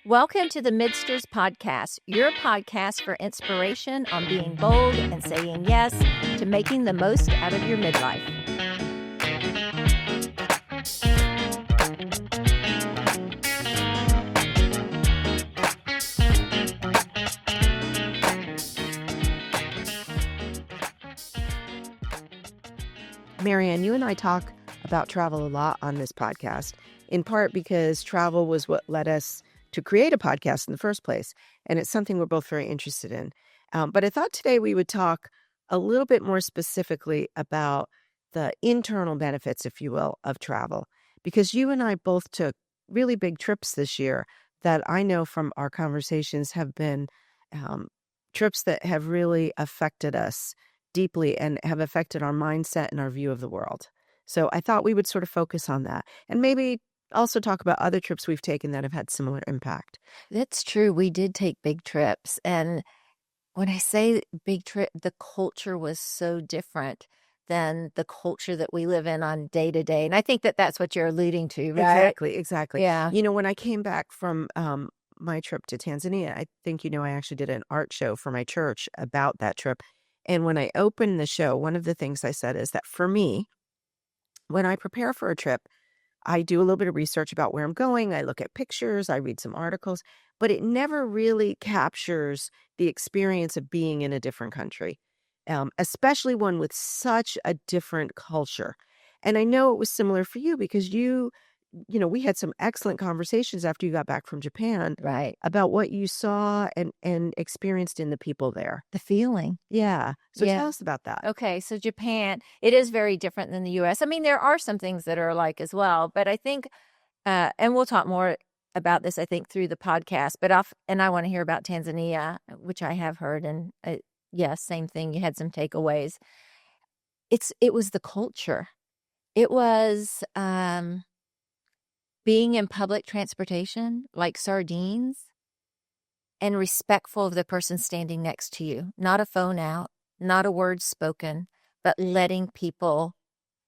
Welcome to the Midsters Podcast, your podcast for inspiration on being bold and saying yes to making the most out of your midlife. Marianne, you and I talk about travel a lot on this podcast, in part because travel was what led us to create a podcast in the first place, and it's something we're both very interested in. But I thought today we would talk a little bit more specifically about the internal benefits, if you will, of travel, because you and I both took really big trips this year that I know from our conversations have been trips that have really affected us deeply and have affected our mindset and our view of the world. So I thought we would sort of focus on that and maybe also talk about other trips we've taken that have had similar impact. That's true. We did take big trips. And when I say big trip, the culture was so different than the culture that we live in on day to day. And I think that that's what you're alluding to, right? Exactly. Yeah. You know, when I came back from my trip to Tanzania, I think, I actually did an art show for my church about that trip. And when I opened the show, one of the things I said is that for me, when I prepare for a trip, I do a little bit of research about where I'm going. I look at pictures, I read some articles, but it never really captures the experience of being in a different country, especially one with such a different culture. And I know it was similar for you because we had some excellent conversations after you got back from Japan Right. about what you saw and experienced in the people there. The feeling. Yeah. So Yeah. tell us about that. Okay, so Japan, it is very different than the U.S. I mean, there are some things that are alike as well, but I think, and we'll talk more about this, I think, through the podcast, but I want to hear about Tanzania, which I have heard, and yes, same thing. You had some takeaways. It was the culture. It was being in public transportation like sardines and respectful of the person standing next to you, not a phone out, not a word spoken, but letting people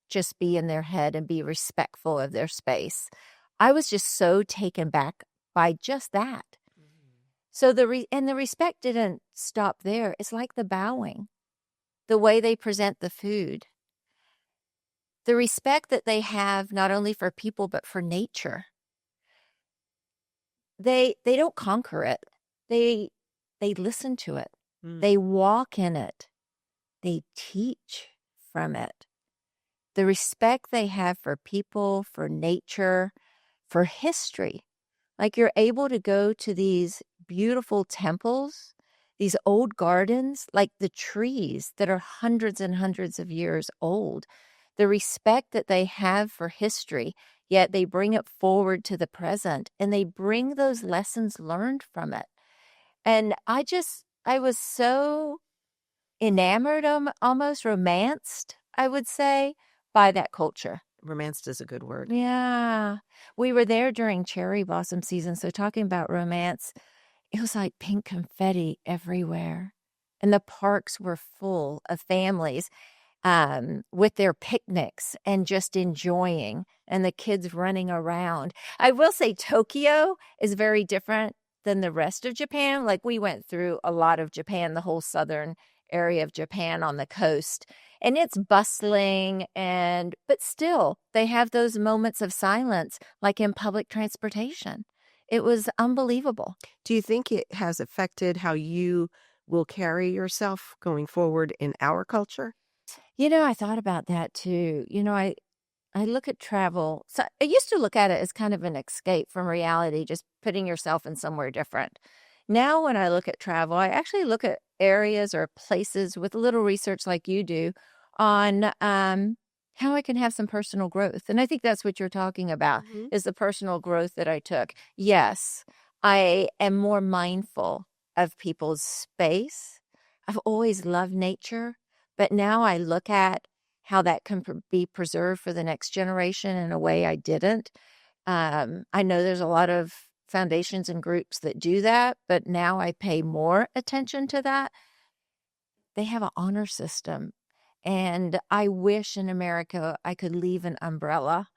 just be in their head and be respectful of their space. I was just so taken back by just that. So the respect didn't stop there. It's like the bowing, the way they present the food, the respect that they have not only for people but for nature. They don't conquer it. They listen to it. They walk in it. They teach from it. The respect they have for people, for nature, for history. Like you're able to go to these beautiful temples, these old gardens, like the trees that are hundreds and hundreds of years old. The respect that they have for history, yet they bring it forward to the present and they bring those lessons learned from it. And I was so enamored, almost romanced, I would say, by that culture. Romanced is a good word. Yeah. We were there during cherry blossom season. So talking about romance, it was like pink confetti everywhere. And the parks were full of families with their picnics and just enjoying and the kids running around. I will say Tokyo is very different than the rest of Japan. Like we went through a lot of Japan, the whole southern area of Japan on the coast. And it's bustling but still they have those moments of silence like in public transportation. It was unbelievable. Do you think it has affected how you will carry yourself going forward in our culture? I thought about that too. I look at travel. So I used to look at it as kind of an escape from reality, just putting yourself in somewhere different. Now, when I look at travel, I actually look at areas or places with a little research like you do on how I can have some personal growth. And I think that's what you're talking about is the personal growth that I took. Yes, I am more mindful of people's space. I've always loved nature, but now I look at how that can be preserved for the next generation in a way I didn't. I know there's a lot of foundations and groups that do that, but now I pay more attention to that. They have an honor system, and I wish in America I could leave an umbrella.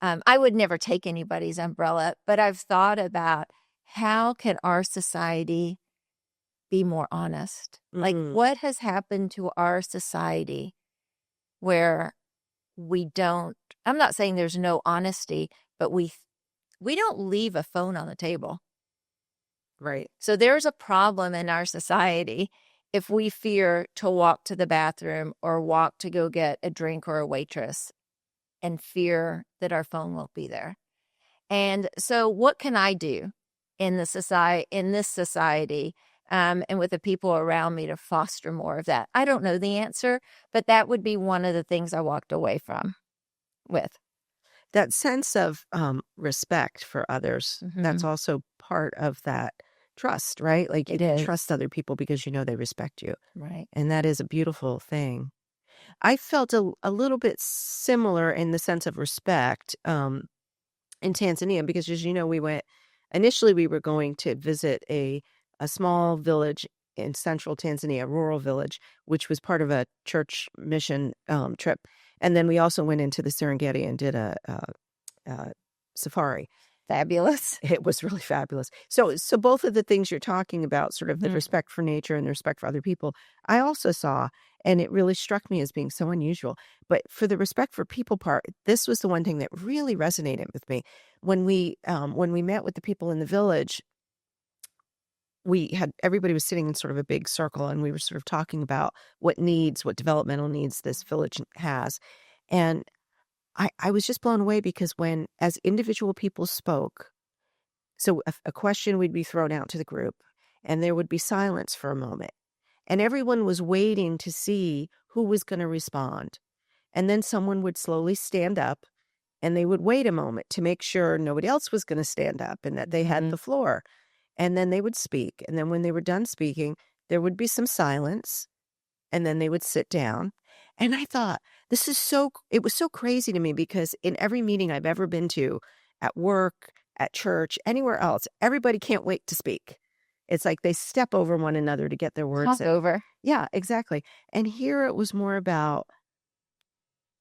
I would never take anybody's umbrella, but I've thought about how can our society be more honest? Like, Mhm. what has happened to our society where we don't, I'm not saying there's no honesty, but we don't leave a phone on the table. Right. So there's a problem in our society if we fear to walk to the bathroom or walk to go get a drink or a waitress and fear that our phone won't be there. And so what can I do in this society, and with the people around me to foster more of that? I don't know the answer, but that would be one of the things I walked away from with. That sense of respect for others, that's Mhm. also part of that trust, right? Like you It can is. trust other people because you know they respect you. Right. And that is a beautiful thing. I felt a little bit similar in the sense of respect in Tanzania because, as you know, initially we were going to visit a small village in central Tanzania, a rural village, which was part of a church mission trip. And then we also went into the Serengeti and did a safari. Fabulous. It was really fabulous. So both of the things you're talking about, sort of the Mhm. respect for nature and the respect for other people, I also saw, and it really struck me as being so unusual. But for the respect for people part, this was the one thing that really resonated with me. When we met with the people in the village, everybody was sitting in sort of a big circle, and we were sort of talking about what developmental needs this village has. And I was just blown away because as individual people spoke, so a question would be thrown out to the group, and there would be silence for a moment. And everyone was waiting to see who was going to respond. And then someone would slowly stand up, and they would wait a moment to make sure nobody else was going to stand up and that they had Mhm. the floor. And then they would speak. And then when they were done speaking, there would be some silence, and then they would sit down. And I thought, it was so crazy to me because in every meeting I've ever been to, at work, at church, anywhere else, everybody can't wait to speak. It's like they step over one another to get their words Talk in. over. Yeah, exactly. And here it was more about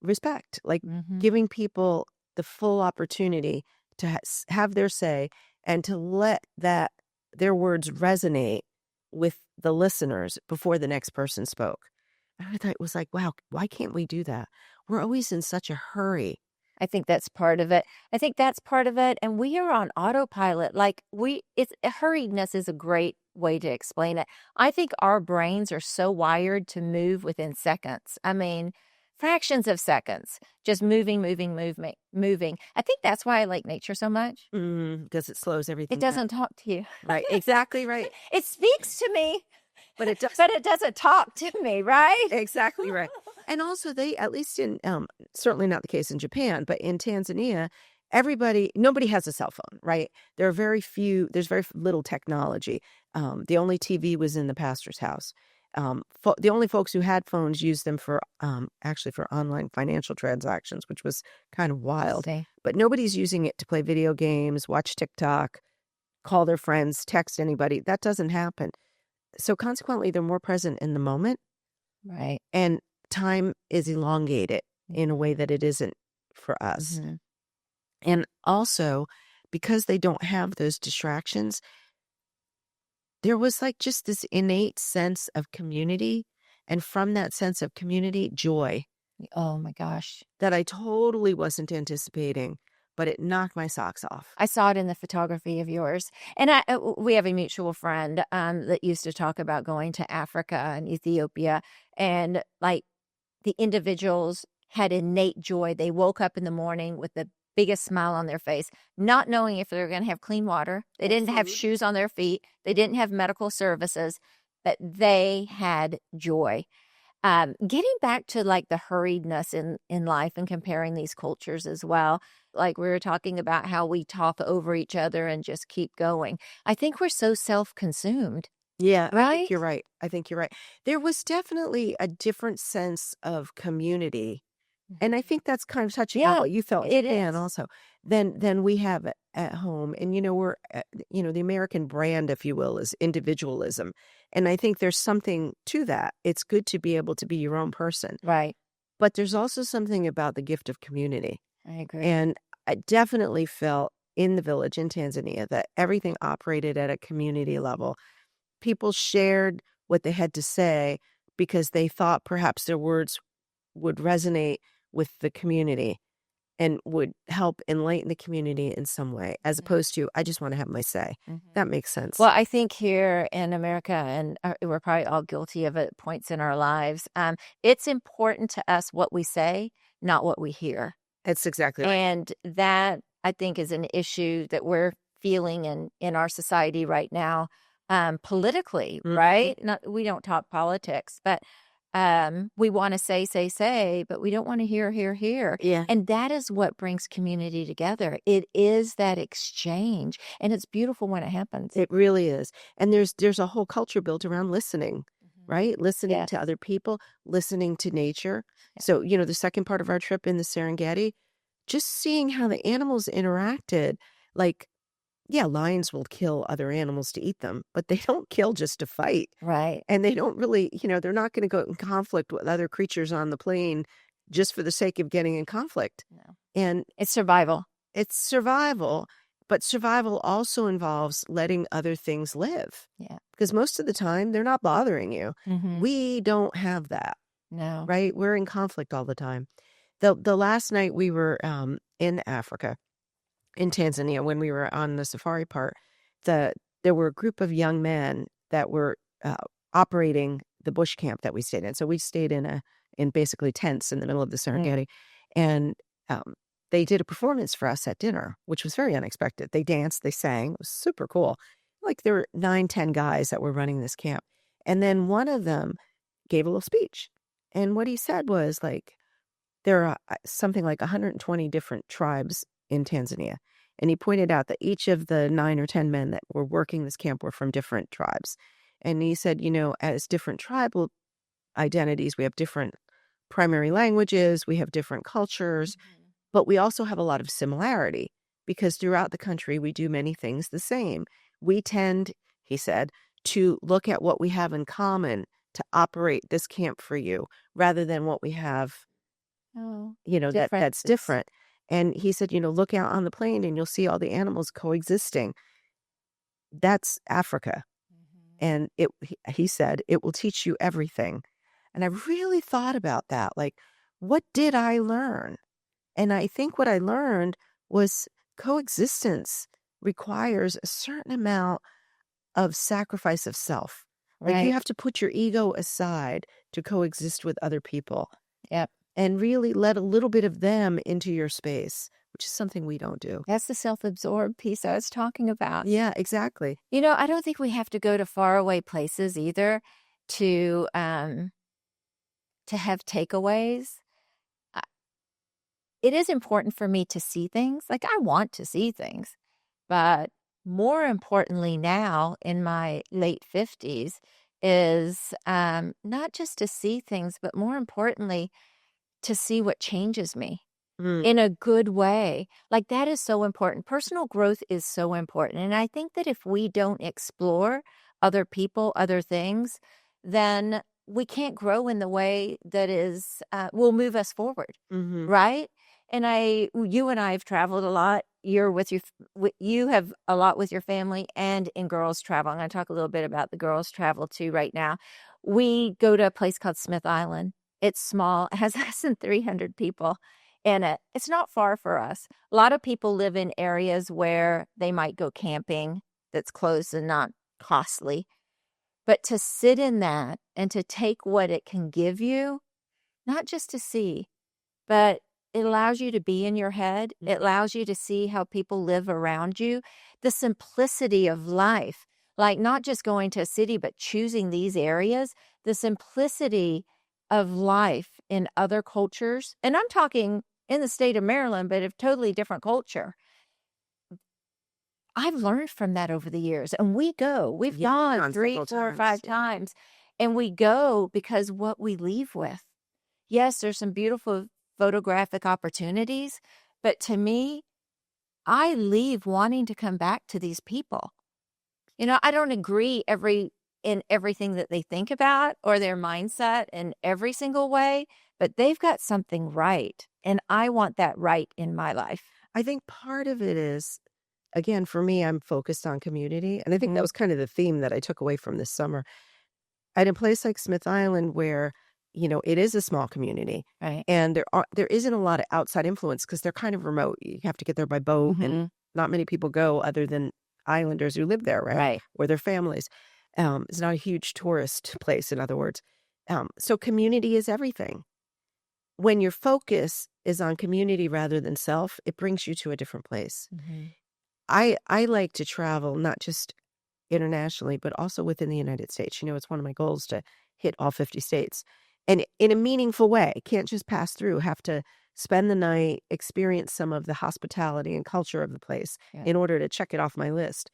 respect, like Mhm. giving people the full opportunity to have their say and to let their words resonate with the listeners before the next person spoke. And I thought it was like, wow, why can't we do that? We're always in such a hurry. I think that's part of it. I think that's part of it, and we are on autopilot. Like, it's hurriedness is a great way to explain it. I think our brains are so wired to move within seconds. I mean, fractions of seconds, just moving, moving, moving. I think that's why I like nature so much. Because it slows It everything down. doesn't talk to you. Right. Exactly right. It speaks to me, But it does. but it doesn't talk to me, right? Exactly right. And also they, at least in, certainly not the case in Japan, but in Tanzania, nobody has a cell phone, right? There's very little technology. The only TV was in the pastor's house. The only folks who had phones used them actually for online financial transactions, which was kind of I wild. see. But nobody's using it to play video games, watch TikTok, call their friends, text anybody. That doesn't happen. So consequently, they're more present in the moment. Right. And time is elongated in a way that it isn't for us. Mhm. And also, because they don't have those distractions, there was like just this innate sense of community. And from that sense of community, joy Oh my gosh. that I totally wasn't anticipating, but it knocked my socks off. I saw it in the photography of yours. And we have a mutual friend that used to talk about going to Africa and Ethiopia. And like the individuals had innate joy. They woke up in the morning with the biggest smile on their face, not knowing if they were going to have clean water. They didn't have Food. shoes on their feet. They didn't have medical services, but they had joy. Getting back to like the hurriedness in life and comparing these cultures as well, like we were talking about how we talk over each other and just keep going. I think we're so self-consumed, Yeah, I think right? you're right. I think you're right. There was definitely a different sense of community. And I think that's kind of touching on Yeah, what you felt in it Japan is. also than we have at home. And, the American brand, if you will, is individualism. And I think there's something to that. It's good to be able to be your own person. Right. But there's also something about the gift of community. I agree. And I definitely felt in the village in Tanzania that everything operated at a community level. People shared what they had to say because they thought perhaps their words would resonate with the community and would help enlighten the community in some way, as opposed to, I just want to have my say. Mm-hmm. That makes sense. Well, I think here in America, and we're probably all guilty of it at points in our lives, it's important to us what we say, not what we hear. That's exactly right. And that, I think, is an issue that we're feeling in our society right now, politically, Mhm. right? Not, we don't talk politics, but we want to say, but we don't want to hear. Yeah, And that is what brings community together. It is that exchange, and it's beautiful when it happens. it really is. And there's a whole culture built around listening, Mhm. right? Listening to Yes. other people, listening to nature. Yeah. So, the second part of our trip in the Serengeti, just seeing how the animals interacted, like, yeah, lions will kill other animals to eat them, but they don't kill just to fight. Right. And they don't really, they're not going to go in conflict with other creatures on the plain just for the sake of getting in conflict. No. And It's survival. it's survival, but survival also involves letting other things live Yeah. because most of the time they're not bothering you. Mm-hmm. We don't have that, No. right? We're in conflict all the time. The last night we were in Africa, in Tanzania, when we were on the safari part, there were a group of young men that were operating the bush camp that we stayed in. So we stayed in basically tents in the middle of the Serengeti, and um, they did a performance for us at dinner, which was very unexpected. They danced, they sang. It was super cool. Like there were 9, 10 guys that were running this camp, and then one of them gave a little speech, and what he said was like, there are something like 120 different tribes in Tanzania. And he pointed out that each of the 9 or 10 men that were working this camp were from different tribes. And he said, as different tribal identities, we have different primary languages, we have different cultures, Mhm. but we also have a lot of similarity because throughout the country, we do many things the same. We tend, he said, to look at what we have in common to operate this camp for you rather than what we have Oh, that's differences. different. And he said, look out on the plain and you'll see all the animals coexisting. That's Africa. Mhm. And he said, it will teach you everything. And I really thought about that. Like, what did I learn? And I think what I learned was coexistence requires a certain amount of sacrifice of self. Like, you Right. have to put your ego aside to coexist with other people. Yep. And really let a little bit of them into your space, which is something we don't do. That's the self-absorbed piece I was talking about. Yeah, exactly. I don't think we have to go to faraway places either to have takeaways. I- It is important for me to see things. Like I want to see things, but more importantly now in my late 50s is not just to see things, but more importantly to see what changes me Mm, in a good way. Like that is so important. Personal growth is so important. And I think that if we don't explore other people, other things, then we can't grow in the way that is will move us forward. mhm. Right? And you and I have traveled a lot. You're with you have a lot with your family and in girls travel. I'm going to talk a little bit about the girls travel too right now. We go to a place called Smith Island. It's small. It has less than 300 people in it. It's not far for us. A lot of people live in areas where they might go camping that's close and not costly. But to sit in that and to take what it can give you, not just to see, but it allows you to be in your head. It allows you to see how people live around you. The simplicity of life, like not just going to a city, but choosing these areas, the simplicity of life in other cultures. And I'm talking in the state of Maryland, but a totally different culture. I've learned from that over the years. And we've Yeah, gone on 3, several 4, or times. 5 times, and we go because what we leave with. Yes, there's some beautiful photographic opportunities, but to me, I leave wanting to come back to these people. I don't agree in everything that they think about or their mindset in every single way, but they've got something right, and I want that right in my life. I think part of it is again, for me, I'm focused on community. And I think that was kind of the theme that I took away from this summer. At a place like Smith Island where, it is a small community Right. and there isn't a lot of outside influence because they're kind of remote. You have to get there by boat and Mhm. not many people go other than islanders who live there, right? Right. Or their families. It's not a huge tourist place, in other words. So community is everything. When your focus is on community rather than self, it brings you to a different place. Mhm. I like to travel, not just internationally, but also within the United States. It's one of my goals to hit all 50 states and in a meaningful way. Can't just pass through, have to spend the night, experience some of the hospitality and culture of the place Yeah. in order to check it off my list.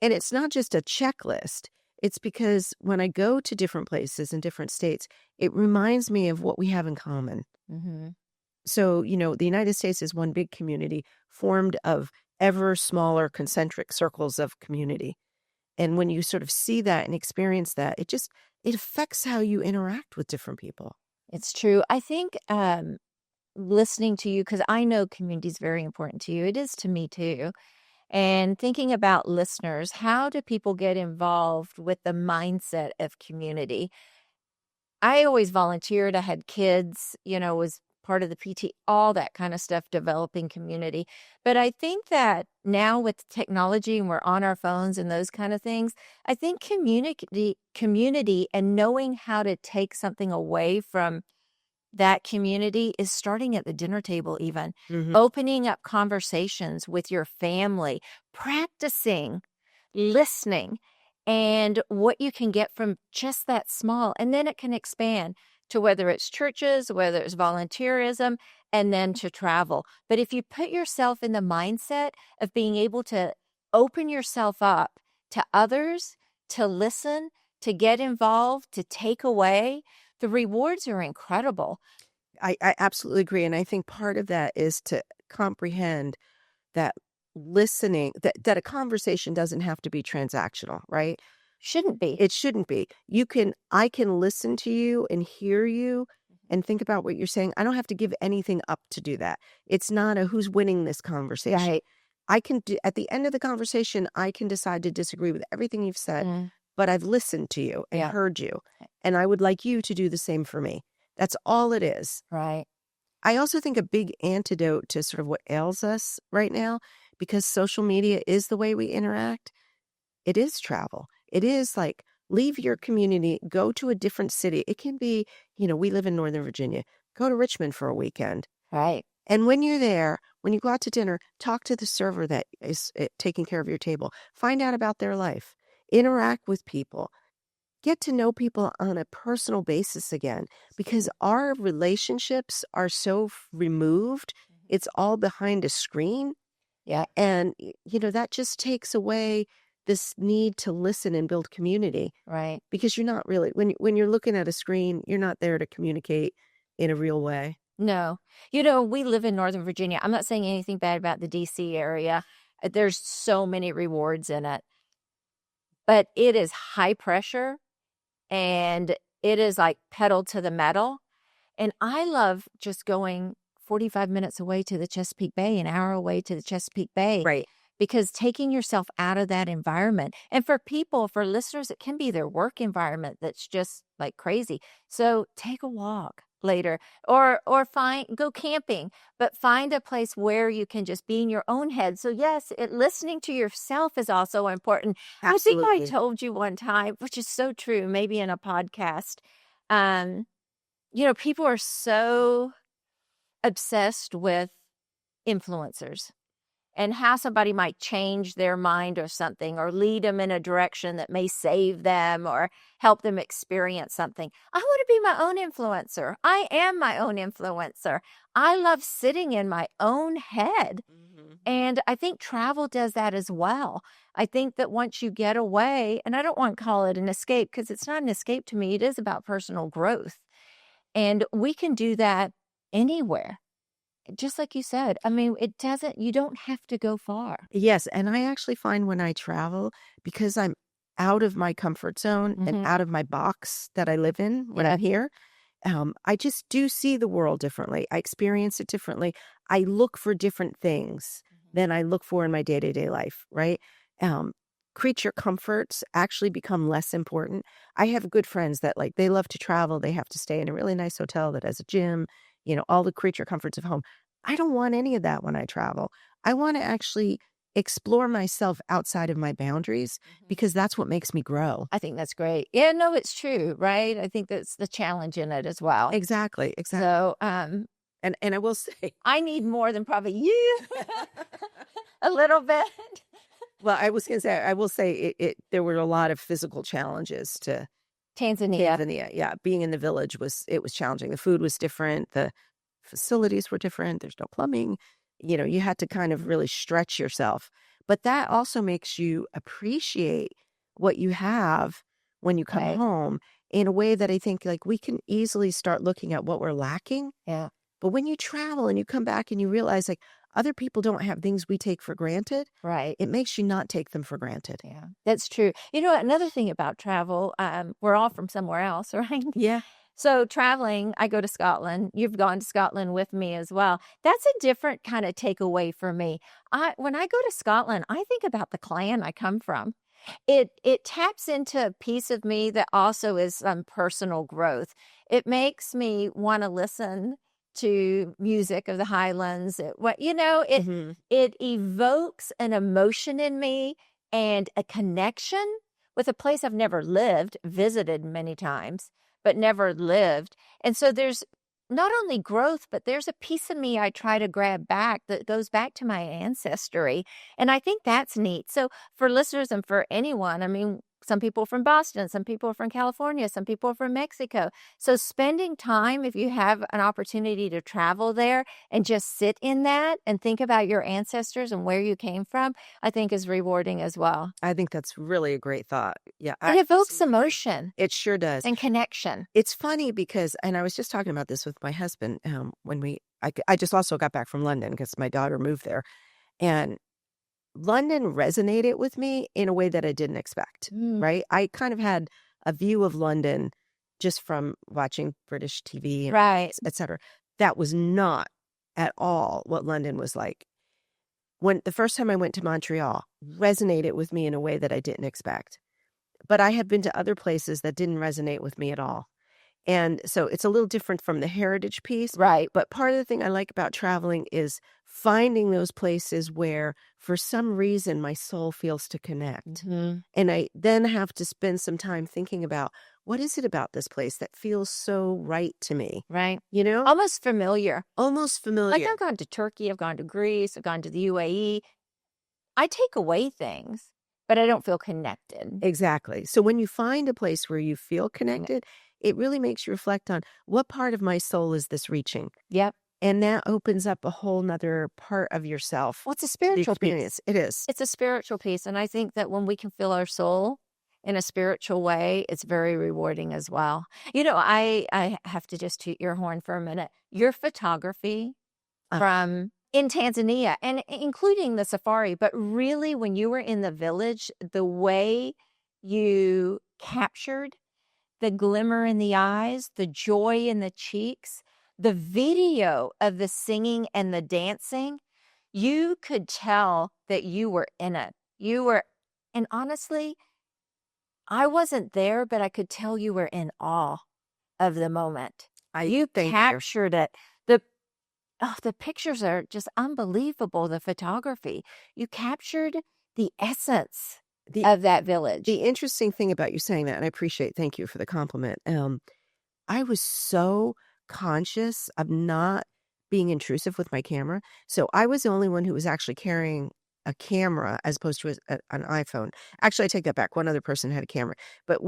And it's not just a checklist. It's because when I go to different places in different states, it reminds me of what we have in common. Mhm. So, the United States is one big community formed of ever smaller concentric circles of community. And when you sort of see that and experience that, it affects how you interact with different people. It's true. I think, listening to you, because I know community is very important to you. It is to me too. And thinking about listeners, how do people get involved with the mindset of community? I always volunteered. I had kids, was part of the PT, all that kind of stuff, developing community. But I think that now with technology and we're on our phones and those kind of things, I think community and knowing how to take something away from that community is starting at the dinner table even, Mhm. opening up conversations with your family, practicing listening, and what you can get from just that small, and then it can expand to whether it's churches, whether it's volunteerism, and then to travel. But if you put yourself in the mindset of being able to open yourself up to others, to listen, to get involved, to take away, the rewards are incredible. I absolutely agree. And I think part of that is to comprehend that that a conversation doesn't have to be transactional, right? Shouldn't be. It shouldn't be. I can listen to you and hear you and think about what you're saying. I don't have to give anything up to do that. It's not a who's winning this conversation. Right. I can do, at the end of the conversation, I can decide to disagree with everything you've said, Mm, but I've listened to you and yeah. heard you. And I would like you to do the same for me. That's all it is. Right. I also think a big antidote to sort of what ails us right now, because social media is the way we interact, it is travel. It is like leave your community, go to a different city. It can be, we live in Northern Virginia. Go to Richmond for a weekend. Right. And when you're there, when you go out to dinner, talk to the server that is taking care of your table. Find out about their life. Interact with people. Get to know people on a personal basis again, because our relationships are so removed. It's all behind a screen. Yeah. And, that just takes away this need to listen and build community, Right. because you're not really, when you're looking at a screen, you're not there to communicate in a real way. No. We live in Northern Virginia. I'm not saying anything bad about the DC area. There's so many rewards in it, but it is high pressure and it is like pedal to the metal. And I love just going 45 minutes away to the Chesapeake Bay, an hour away to the Chesapeake Bay, Right. because taking yourself out of that environment. And for people, for listeners, it can be their work environment that's just like crazy. So take a walk later or go camping, but find a place where you can just be in your own head. So yes, listening to yourself is also important. I think I Absolutely. told you one time, which is so true, maybe in a podcast. Um, people are so obsessed with influencers and how somebody might change their mind or something or lead them in a direction that may save them or help them experience something. I want to be my own influencer. I am my own influencer. I love sitting in my own head. Mhm. And I think travel does that as well. I think that once you get away, and I don't want to call it an escape because it's not an escape to me, it is about personal growth. And we can do that anywhere. Just like you said, I mean, you don't have to go far. Yes. And I actually find when I travel, because I'm out of my comfort zone and Mhm. out of my box that I live in when Yeah. I'm here, I just do see the world differently. I experience it differently. I look for different things. than I look for in my day-to-day life, right? Um, Creature comforts actually become less important. I have good friends that like they love to travel. They have to stay in a really nice hotel that has a gym, all the creature comforts of home. I don't want any of that when I travel. I want to actually explore myself outside of my boundaries Mhm. because that's what makes me grow. I think that's great. Yeah, no, it's true, right? I think that's the challenge in it as well. Exactly, exactly. So, And I will say, I need more than probably you a little bit. well, I was gonna say, I will say there were a lot of physical challenges to Tanzania, Tanzania. Yeah, being in the village was challenging. The food was different, the facilities were different, there's no plumbing. You had to kind of really stretch yourself. But that also makes you appreciate what you have when you come right? home in a way that I think like we can easily start looking at what we're lacking. Yeah, But when you travel and you come back and you realize like other people don't have things we take for granted, right. it makes you not take them for granted. Yeah, that's true. You know, another thing about travel, we're all from somewhere else, right? Yeah. So traveling, I go to Scotland. You've gone to Scotland with me as well. That's a different kind of takeaway for me. When I go to Scotland, I think about the clan I come from. It taps into a piece of me that also is some personal growth. It makes me want to listen to music of the Highlands. It Hmm. it evokes an emotion in me and a connection with a place I've never lived, visited many times, but never lived. And so there's not only growth, but there's a piece of me I try to grab back that goes back to my ancestry. And I think that's neat. So for listeners and for anyone, I mean, some people from Boston, some people from California, some people from Mexico. So spending time, if you have an opportunity to travel there and just sit in that and think about your ancestors and where you came from, I think is rewarding as well. I think that's really a great thought. Yeah, It I evokes absolutely agree. emotion It sure does. and connection. It's funny because, and I was just talking about this with my husband when I just also got back from London because my daughter moved there, and London resonated with me in a way that I didn't expect. Mm, Right, I kind of had a view of London just from watching British TV and right. etc. That was not at all what London was like. When the first time I went to Montreal, resonated with me in a way that I didn't expect. But I have been to other places that didn't resonate with me at all. And so it's a little different from the heritage piece. Right. But part of the thing I like about traveling is finding those places where, for some reason, my soul feels to connect. Mhm. And I then have to spend some time thinking about what is it about this place that feels so right to me? Right. You know, Almost familiar. almost Like, familiar. I've gone to Turkey, I've gone to Greece, I've gone to the UAE. I take away things, but I don't feel connected. Exactly. So when you find a place where you feel N connected, it really makes you reflect on what part of my soul is this reaching? Yep. And that opens up a whole nother part of yourself Well, it's a to the spiritual piece. experience. It is. It's a spiritual piece, and I think that when we can feel our soul in a spiritual way, it's very rewarding as well. You know, I have to just toot your horn for a minute. Your photography Uh, from in Tanzania and including the safari, but really when you were in the village, the way you captured the glimmer in the eyes, the joy in the cheeks, the video of the singing and the dancing, you could tell that you were in it. And honestly, I wasn't there, but I could tell you were in awe of the moment. I You thank you. captured it. The pictures are just unbelievable, the photography. You captured the essence The of that village. the interesting thing about you saying that, and I appreciate, thank you for the compliment. I was so conscious of not being intrusive with my camera. So I was the only one who was actually carrying a camera as opposed to an iPhone. Actually, I take that back. One other person had a camera, but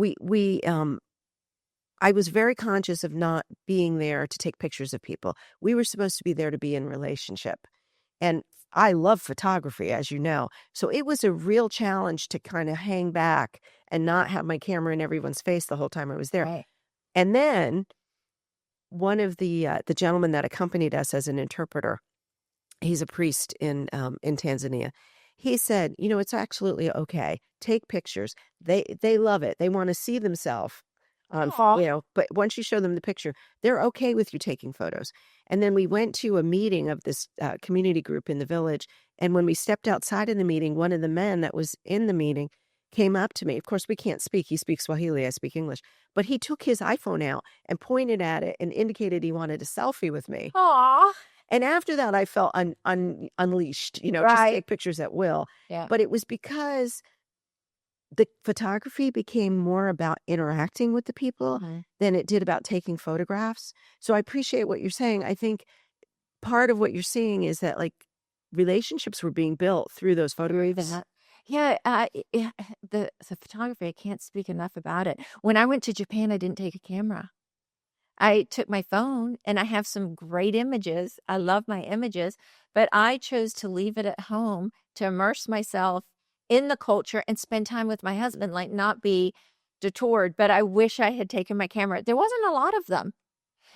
I was very conscious of not being there to take pictures of people. We were supposed to be there to be in relationship. And I love photography, as you know. So it was a real challenge to kind of hang back and not have my camera in everyone's face the whole time I was there. Right. And then one of the gentlemen that accompanied us as an interpreter, he's a priest in Tanzania. He said, it's absolutely okay. Take pictures. They love it. They want to see themselves Aw. But once you show them the picture, they're okay with you taking photos. And then we went to a meeting of this community group in the village. And when we stepped outside of the meeting, one of the men that was in the meeting came up to me. Of course, we can't speak. He speaks Swahili. I speak English. But he took his iPhone out and pointed at it and indicated he wanted a selfie with me. Aw. And after that, I felt unleashed, just Right. take pictures at will. Yeah. But it was because the photography became more about interacting with the people than it did about taking photographs. So I appreciate what you're saying. I think part of what you're seeing is that like relationships were being built through those photographs. That. Yeah, yeah, the photography, I can't speak enough about it. When I went to Japan, I didn't take a camera. I took my phone and I have some great images. I love my images, but I chose to leave it at home to immerse myself in the culture and spend time with my husband, like not be detoured. But I wish I had taken my camera. There wasn't a lot of them.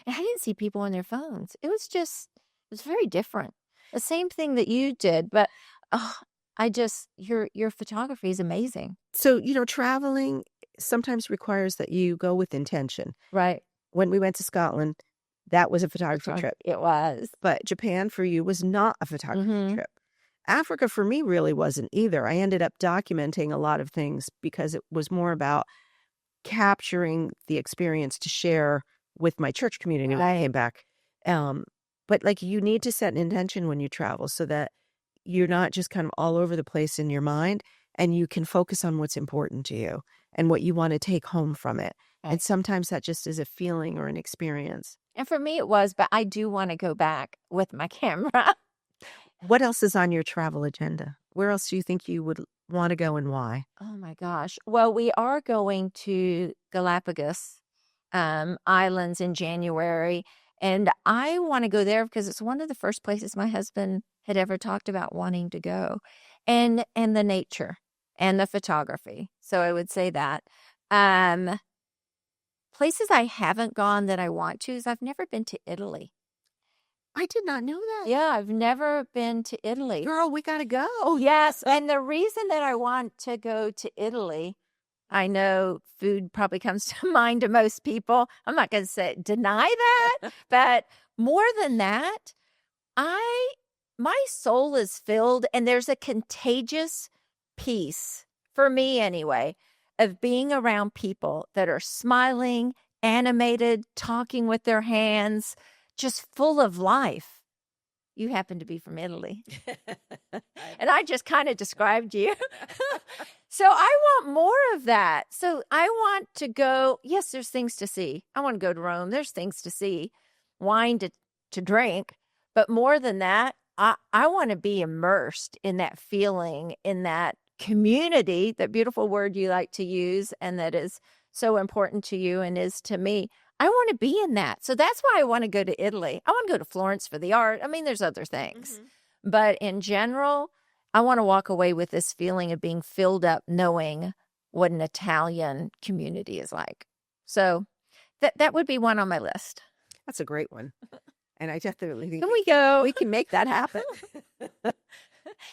And I didn't see people on their phones. It was very different. The same thing that you did, but your photography is amazing. So, traveling sometimes requires that you go with intention. Right. When we went to Scotland, that was a photography trip. It was. But Japan for you was not a photography trip. Africa for me really wasn't either. I ended up documenting a lot of things because it was more about capturing the experience to share with my church community when I came back. But like you need to set an intention when you travel so that you're not just kind of all over the place in your mind and you can focus on what's important to you and what you want to take home from it. Right. And sometimes that just is a feeling or an experience. And for me, it was, but I do want to go back with my camera. What else is on your travel agenda? Where else do you think you would want to go and why? Oh my gosh. Well, we are going to Galapagos Islands in January. And I want to go there because it's one of the first places my husband had ever talked about wanting to go. And the nature and the photography. So I would say that. Places I haven't gone that I want to is I've never been to Italy. I did not know that. Yeah, I've never been to Italy. Girl, we got to go. Yes, and the reason that I want to go to Italy, I know food probably comes to mind to most people. I'm not going to deny that, but more than that, my soul is filled, and there's a contagious peace, for me anyway, of being around people that are smiling, animated, talking with their hands, just full of life. You happen to be from Italy. And I just kind of described you. So I want more of that. So I want to go. Yes, there's things to see. I want to go to Rome. There's things to see, wine to drink. But more than that, I want to be immersed in that feeling, in that community, that beautiful word you like to use and that is so important to you and is to me. I want to be in that. So that's why I want to go to Italy. I want to go to Florence for the art. I mean, there's other things. But in general, I want to walk away with this feeling of being filled up, knowing what an Italian community is like. So that would be one on my list. That's a great one. And I definitely think we can make that happen.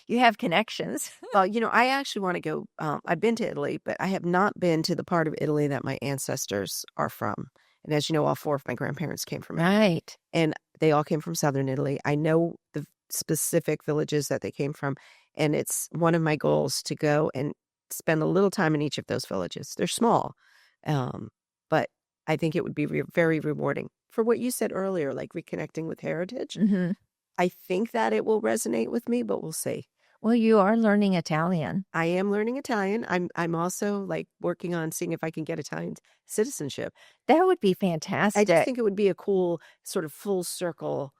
You have connections. Well, I actually want to go. I've been to Italy, but I have not been to the part of Italy that my ancestors are from. And as you know, all four of my grandparents came from Italy. Right. And they all came from southern Italy. I know the specific villages that they came from. And it's one of my goals to go and spend a little time in each of those villages. They're small, but I think it would be very rewarding. For what you said earlier, like reconnecting with heritage, I think that it will resonate with me, but we'll see. Well, you are learning Italian. I am learning Italian. I'm also like working on seeing if I can get Italian citizenship. That would be fantastic. I just think it would be a cool sort of full circle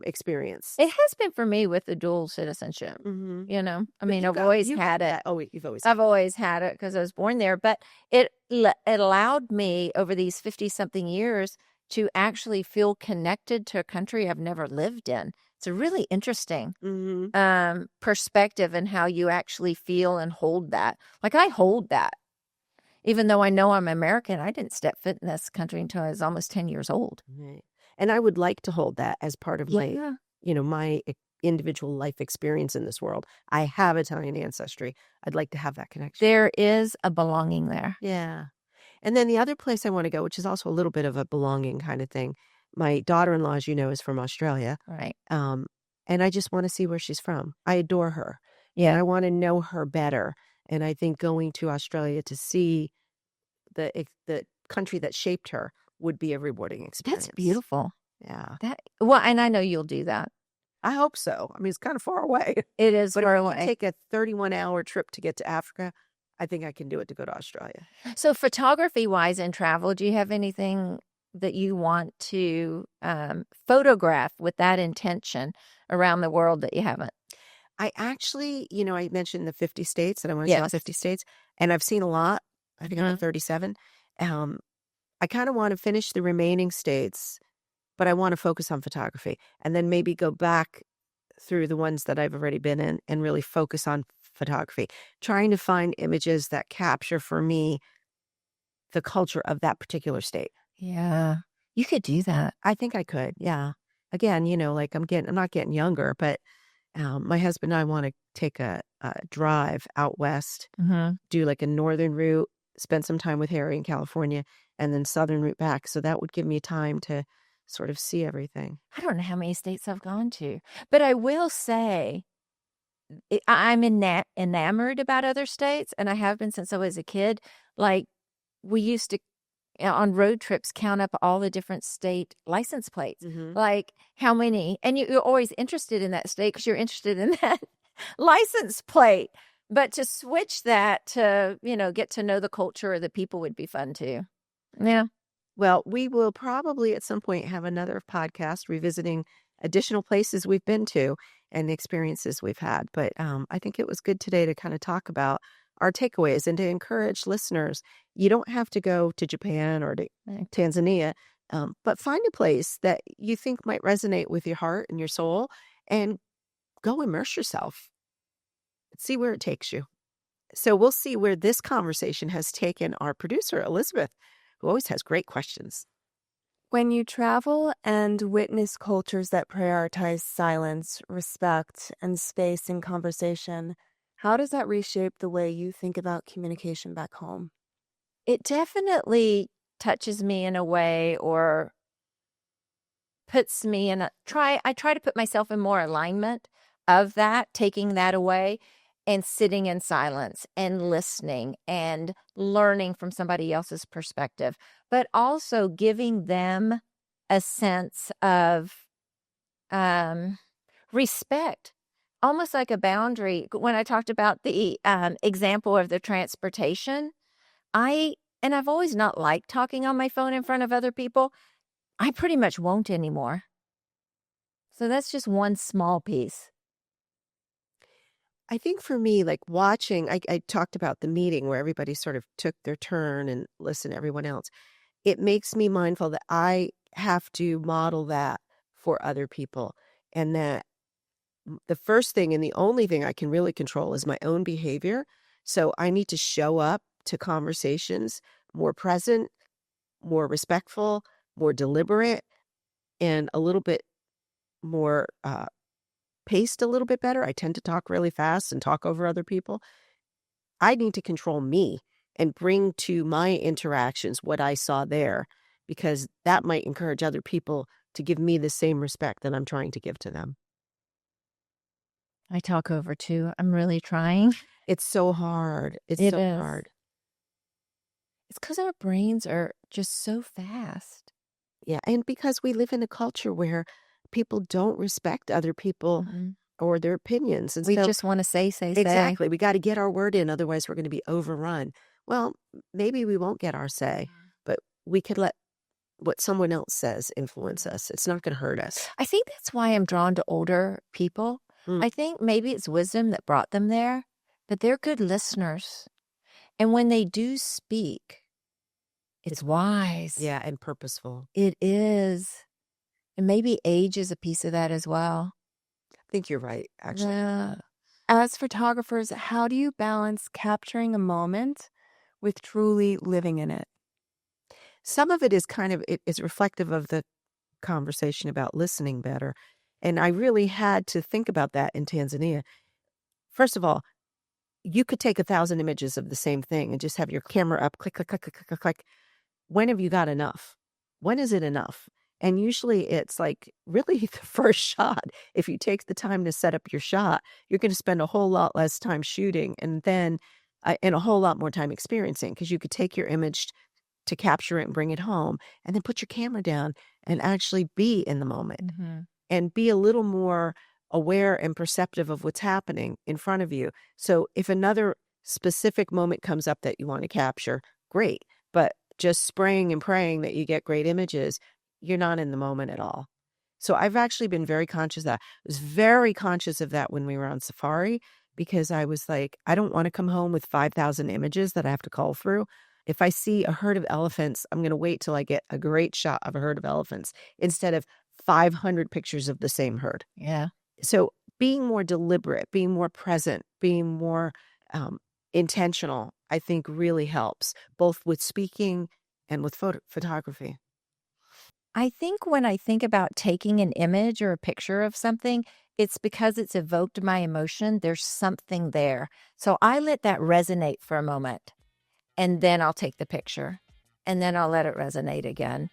experience. It has been for me with the dual citizenship. I mean, I've always had it. Oh, you've always. I've always had it because I was born there, but it allowed me over these 50-something years to actually feel connected to a country I've never lived in. It's a really interesting perspective in how you actually feel and hold that. Like I hold that. Even though I know I'm American, I didn't step foot in this country until I was almost 10 years old. Right. And I would like to hold that as part of my, my individual life experience in this world. I have Italian ancestry. I'd like to have that connection. There is a belonging there. Yeah. And then the other place I want to go, which is also a little bit of a belonging kind of thing. My daughter-in-law, as you know, is from Australia. Right. Um, and I just want to see where she's from. I adore her. And Yeah. I want to know her better. And I think going to Australia to see the country that shaped her would be a rewarding That's experience. beautiful. Yeah. Well, and I know you'll do that. I hope so. I mean, it's kind of far away. It is But if far I can away. take a 31-hour trip to get to Africa, I think I can do it to go to Australia. So photography-wise in travel, do you have anything that you want to photograph with that intention around the world that you haven't? I actually, I mentioned the 50 states that I want to see all Yes. 50 states, and I've seen a lot. I think I'm Mhm. at 37. Um, I kind of want to finish the remaining states, but I want to focus on photography and then maybe go back through the ones that I've already been in and really focus on photography, trying to find images that capture for me the culture of that particular state. Yeah. You could do that. I think I could, yeah. Again, like I'm not getting younger, but my husband and I want to take a drive out west, Mhm. do like a northern route, spend some time with Harry in California, and then southern route back. So that would give me time to sort of see everything. I don't know how many states I've gone to, but I will say I'm enamored about other states, and I have been since I was a kid. Like we used to on road trips count up all the different state license plates, Hmm. like how many, and you're always interested in that state because you're interested in that license plate. But to switch that to, get to know the culture or the people would be fun too. Yeah. Well, we will probably at some point have another podcast revisiting additional places we've been to and the experiences we've had. But I think it was good today to kind of talk about our takeaways and to encourage listeners. You don't have to go to Japan or to Right. Tanzania, but find a place that you think might resonate with your heart and your soul and go immerse yourself. See where it takes you. So we'll see where this conversation has taken our producer, Elizabeth, who always has great questions. When you travel and witness cultures that prioritize silence, respect, and space in conversation, how does that reshape the way you think about communication back home? It definitely touches me in a way or puts me in I try to put myself in more alignment of that, taking that away and sitting in silence and listening and learning from somebody else's perspective, but also giving them a sense of um, respect, almost like a boundary. When I talked about the example of the transportation, and I've always not liked talking on my phone in front of other people. I pretty much won't anymore. So that's just one small piece. I think for me, like watching, I talked about the meeting where everybody sort of took their turn and listened to everyone else. It makes me mindful that I have to model that for other people. And that the first thing and the only thing I can really control is my own behavior. So I need to show up to conversations more present, more respectful, more deliberate, and a little bit more paced a little bit better. I tend to talk really fast and talk over other people. I need to control me and bring to my interactions what I saw there, because that might encourage other people to give me the same respect that I'm trying to give to them. I talk over too. I'm really trying. It's so hard. It's It so is. hard. It's because our brains are just so fast. Yeah. And because we live in a culture where people don't respect other people Mm-mm. or their opinions. And We so, just want to say. exactly, we got to get our word in. Otherwise, we're going to be overrun. Well, maybe we won't get our say, but we could let what someone else says influence us. It's not going to hurt us. I think that's why I'm drawn to older people. Mm. I think maybe it's wisdom that brought them there, but they're good listeners. And when they do speak, it's wise. Yeah, and purposeful. It is. And maybe age is a piece of that as well. I think you're right, actually. Yeah. As photographers, how do you balance capturing a moment with truly living in it? Some of it is it is reflective of the conversation about listening better. And I really had to think about that in Tanzania. First of all, you could take 1,000 images of the same thing and just have your camera up, click, click, click, click, click, click, click. When have you got enough? When is it enough? And usually it's like really the first shot. If you take the time to set up your shot, you're going to spend a whole lot less time shooting and then and a whole lot more time experiencing, because you could take your image to capture it and bring it home and then put your camera down and actually be in the moment and be a little more aware and perceptive of what's happening in front of you. So if another specific moment comes up that you want to capture, great. But just spraying and praying that you get great images, you're not in the moment at all. So I've actually been very conscious of that. I was very conscious of that when we were on safari, because I was like, I don't want to come home with 5,000 images that I have to cull through. If I see a herd of elephants, I'm going to wait till I get a great shot of a herd of elephants instead of 500 pictures of the same herd. Yeah. So being more deliberate, being more present, being more intentional, I think really helps, both with speaking and with photography. I think when I think about taking an image or a picture of something, it's because it's evoked my emotion. There's something there. So I let that resonate for a moment, and then I'll take the picture, and then I'll let it resonate again.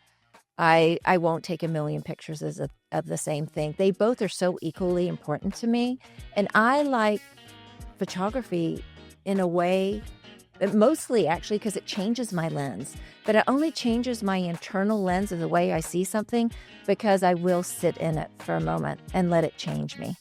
I won't take a million pictures of the same thing. They both are so equally important to me. And I like photography in a way, mostly actually because it changes my lens. But it only changes my internal lens of the way I see something because I will sit in it for a moment and let it change me.